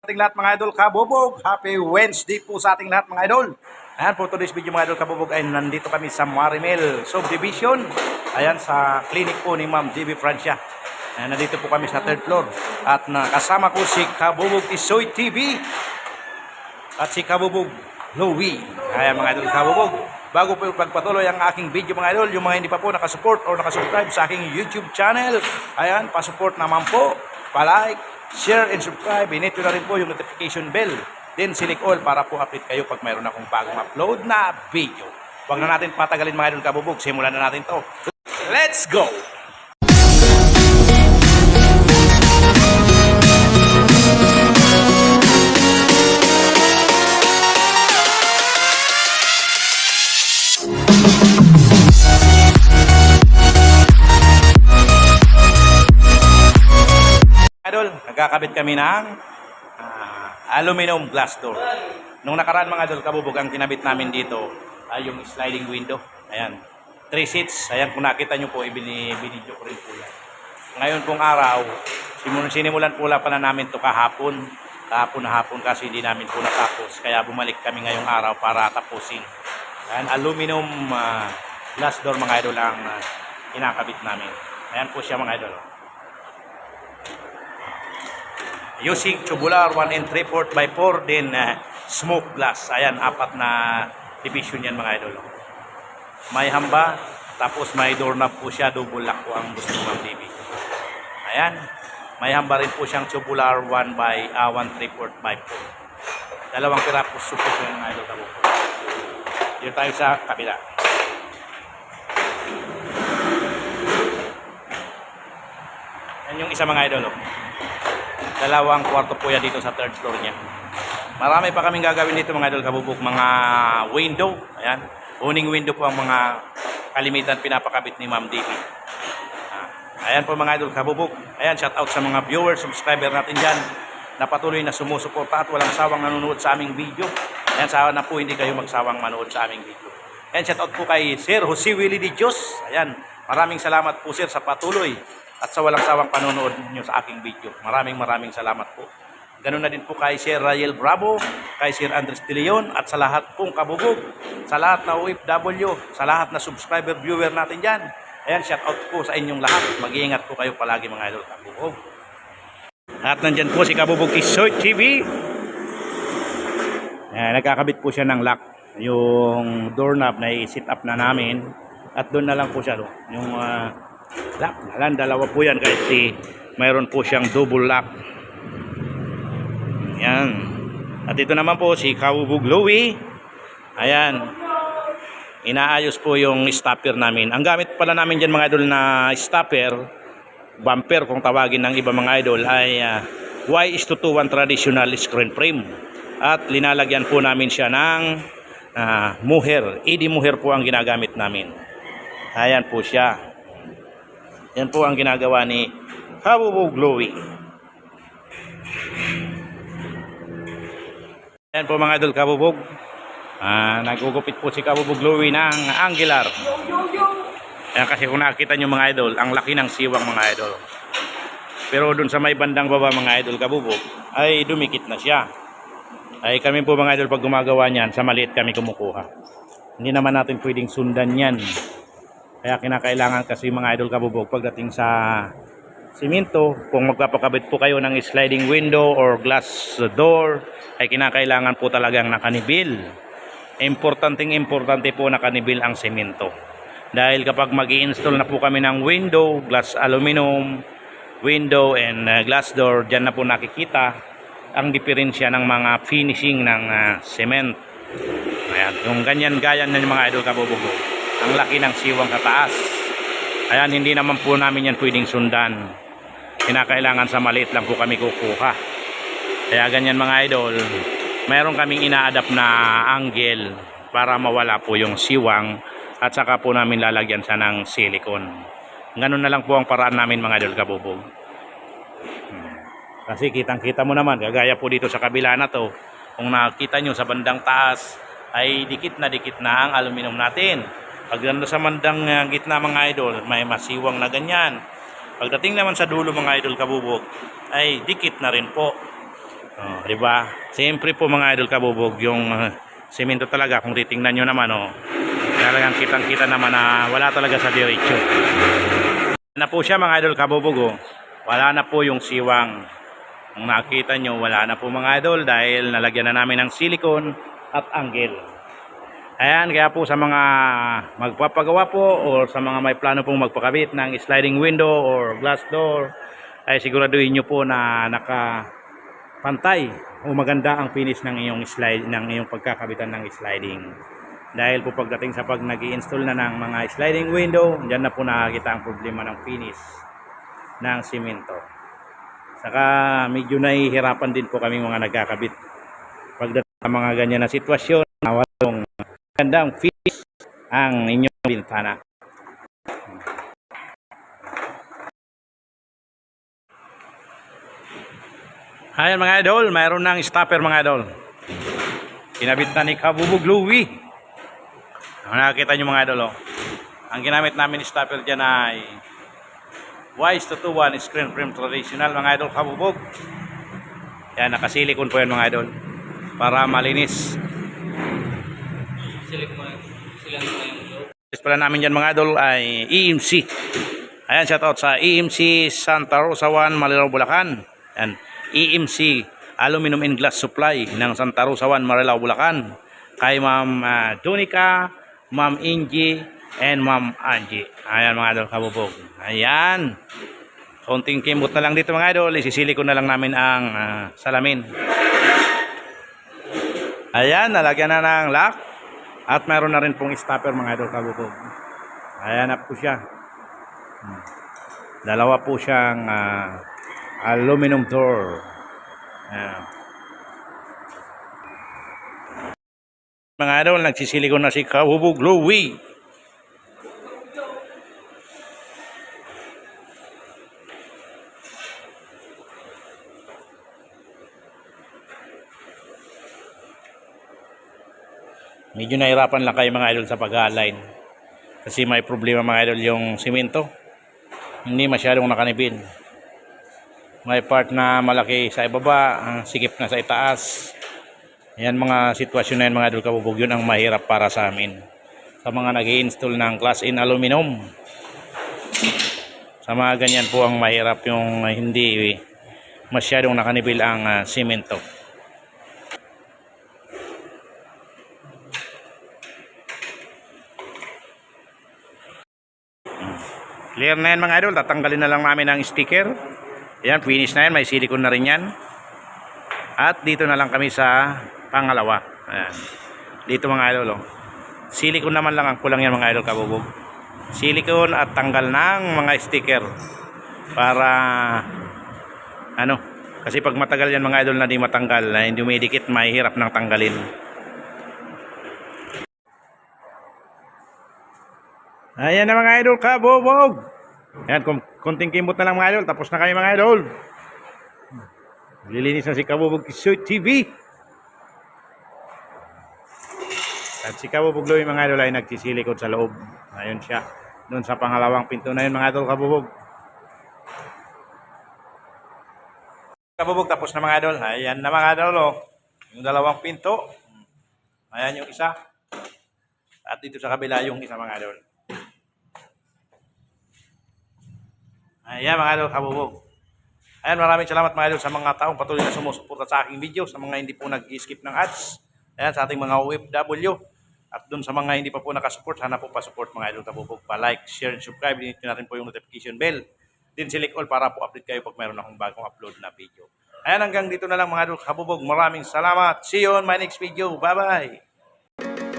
Ating lahat mga idol kabubog, happy Wednesday po sa ating lahat mga idol. Ayan po, today's video mga idol kabubog ay nandito kami sa Marimel Subdivision. Ayan sa clinic po ni Ma'am JB Francia. Ayan, nandito po kami sa 3rd floor. At nakasama ko si Kabubog Tisoy TV at si Kabubog Louie. Ayan mga idol kabubog. Bago po pagpatuloy ang aking video mga idol, yung mga hindi pa po nakasupport or nakasubscribe sa aking YouTube channel, ayan, pasupport naman po, palike, share and subscribe. Inito na rin po yung notification bell. Then select all para po update kayo pag mayroon akong bagong upload na video. Huwag na natin patagalin mga idol kabubog. Simulan na natin to. Let's go! Idol, nagkakabit kami ng aluminum glass door. Nung nakaraan mga idol kabubog, ang kinabit namin dito ay yung sliding window. Ayan, 3 seats. Ayan, kung nakita nyo po, ibinidyo ko rin po yan. Ngayon pong araw, sinimulan po pala namin ito kahapon. Kahapon na hapon kasi hindi namin po natapos. Kaya bumalik kami ngayong araw para tapusin. Ayan, aluminum glass door mga idol ang kinakabit namin. Ayan po siya mga idol. Using tubular 1 and 3/4 by 4 din smoke glass. Ayan, 4 na division yan mga idol. May hamba, tapos may doorknob po siya, double lock po ang gusto ng Ma'am TV. Ayan, may hamba rin po siyang tubular 1 3/4 by 4. Dalawang pira po support yan mga idol. Dito tayo sa kabila. Yan yung isa mga idol. Dalawang kwarto po yan dito sa 3rd floor niya. Marami pa kaming gagawin dito mga idol kabubog. Mga window. Ayan. Uning window po ang mga kalimitan pinapakabit ni Ma'am DB. Ayan po mga idol kabubog. Ayan, shout out sa mga viewers, subscriber natin dyan na patuloy na sumusuporta at walang sawang nanonood sa aming video. Ayan, sana po hindi kayo magsawang manood sa aming video. Ayan, shout out po kay Sir Jose Willie de Dios. Ayan, maraming salamat po sir sa patuloy at sa walang sawang panonood niyo sa aking video. Maraming salamat po. Ganun na din po kay Sir Rael Bravo, kay Sir Andres De Leon, at sa lahat pong kabubog, sa lahat na OFW, sa lahat na subscriber, viewer natin dyan. Ayan, shout out po sa inyong lahat. Mag-iingat po kayo palagi mga idol kabubog. At nandyan po si Kabubog Tisoy TV. Ayan, nagkakabit po siya ng lock. Yung doorknob na i-sit up na namin. At doon na lang po siya. Yung lock, dalawa po yan kasi mayroon po siyang double lock. Yan. At ito naman po si Kabubog Louie. Ayan, inaayos po yung stopper namin. Ang gamit pala namin dyan mga idol na stopper, bumper kung tawagin ng iba mga idol, ay Y:21 traditional screen frame. At linalagyan po namin siya ng muher. ED muher po ang ginagamit namin. Ayan po siya. Yan po ang ginagawa ni Kabubog Louie. Yan po mga idol kabubog. Nagugupit po si Kabubog Louie ng angular. Yan kasi kung nakita nyo mga idol, ang laki ng siwang mga idol. Pero dun sa may bandang baba mga idol kabubog, ay dumikit na siya. Ay kami po mga idol pag gumagawa niyan, sa maliit kami kumukuha. Hindi naman natin pwedeng sundan yan. Kaya kinakailangan kasi mga idol kabubog pagdating sa simento, kung magpapakabit po kayo ng sliding window or glass door, ay kinakailangan po talagang nakanibil. Importante po nakanibil ang simento. Dahil kapag mag-i-install na po kami ng window, glass aluminum, window and glass door, dyan na po nakikita ang diferensya ng mga finishing ng cement. Ayan, yung ganyan na yung mga idol kabubog. Ang laki ng siwang sa taas. Ayan, hindi naman po namin yan pwedeng sundan. Kinakailangan sa maliit lang po kami kukuha. Kaya ganyan mga idol, mayroon kaming ina-adapt na angle para mawala po yung siwang at saka po namin lalagyan siya ng silicone. Ganun na lang po ang paraan namin mga idol kabubog. Kasi kitang-kita mo naman, kagaya po dito sa kabila na to, kung nakita nyo sa bandang taas ay dikit na ang aluminum natin. Pag nandun sa bandang gitna mga idol, may masiwang na ganyan. Pagdating naman sa dulo mga idol kabubog, ay dikit na rin po. Oh, di ba? Siyempre po mga idol kabubog, yung semento talaga kung titingnan nyo naman, oh. Talagang kitang-kita naman na wala talaga sa diretso. Na po siya mga idol kabubog, oh. Wala na po yung siwang. Kung nakita nyo, wala na po mga idol dahil nalagyan na namin ng silicone at angle. Ayan, kaya po sa mga magpapagawa po o sa mga may plano pong magpakabit ng sliding window or glass door, ay siguraduhin nyo po na nakapantay o maganda ang finish ng iyong pagkakabitan ng sliding. Dahil po pagdating sa pag nag-i-install na ng mga sliding window, dyan na po nakakita ang problema ng finish ng simento. Saka medyo nahihirapan din po kami mga nagkakabit pagdating sa mga ganyan na sitwasyon na walang gandang finish ang inyong bintana. Ayan mga idol, mayroon ng stopper mga idol. Kinabit na ni Kabubog Louie. Nakakita nyo mga idol, oh. Ang ginamit namin stopper dyan ay Wise 221 screen frame traditional mga idol kabubog. Yan, nakasilikon po yan mga idol para malinis. Pala namin dyan mga idol ay EMC. Ayan, shoutout sa EMC Santa Rosa 1 Marilao Bulacan. Yan, EMC Aluminum and Glass Supply ng Santa Rosa 1 Marilao Bulacan. Kay Ma'am Donica, Ma'am Ingie, and Ma'am Angie. Ayan mga idol kabubog. Ayan. Konting kimot na lang dito mga idol. Isisili ko na lang namin ang salamin. Ayan. Nalagyan na ng lock. At mayroon na rin pong stopper mga idol kabubog. Ayan na po siya. Dalawa po siyang aluminum door. Ayan. Mga idol, nagsisilikon na si Kabubog Louie. Medyo nahirapan lang kayo mga idol sa pag-align. Kasi may problema mga idol yung simento. Hindi masyadong nakanipid. May part na malaki sa ibaba, sikip na sa itaas. Yan mga sitwasyon na yan mga idol kabubog, yun ang mahirap para sa amin. Sa mga nag-i-install ng class in aluminum. Sa mga ganyan po ang mahirap yung hindi masyadong nakanibil ang simento. Clear na yan mga idol, tatanggalin na lang namin ang sticker. Yan, finish na yan, may silicone na rin yan. At dito na lang kami sa pangalawa. Ayan. Dito mga idol, oh. Silicone naman lang ang kulang yan mga idol kabubog. Silicone at tanggal ng mga sticker. Para, kasi pag matagal yan mga idol na di matanggal, na hindi dumidikit, mahirap nang tanggalin. Ayan na mga idol kabubog. Ayan, konting kimot na lang mga idol. Tapos na kayo mga idol. Lilinis na si Kabubog TV. At si Kabubog Louie mga idol ay nagsisilikod sa loob. Ayun siya. Doon sa pangalawang pinto na yun mga idol kabubog. Kabubog tapos na mga idol. Ayan na mga idol, oh. Yung dalawang pinto. Ayan yung isa. At dito sa kabila yung isa mga idol. Ayan mga idol kabubog. Ayan, maraming salamat mga idol sa mga taong patuloy na sumusuporta sa aking video, sa mga hindi po nag-skip ng ads. Ayan, sa ating mga OFW. At dun sa mga hindi pa po nakasupport, sana po pa-support mga idol kabubog. Pa-like, share, and subscribe. Dinito natin po yung notification bell. Din select all para po update kayo pag mayroon akong bagong upload na video. Ayan, hanggang dito na lang mga idol kabubog. Maraming salamat. See you on my next video. Bye-bye.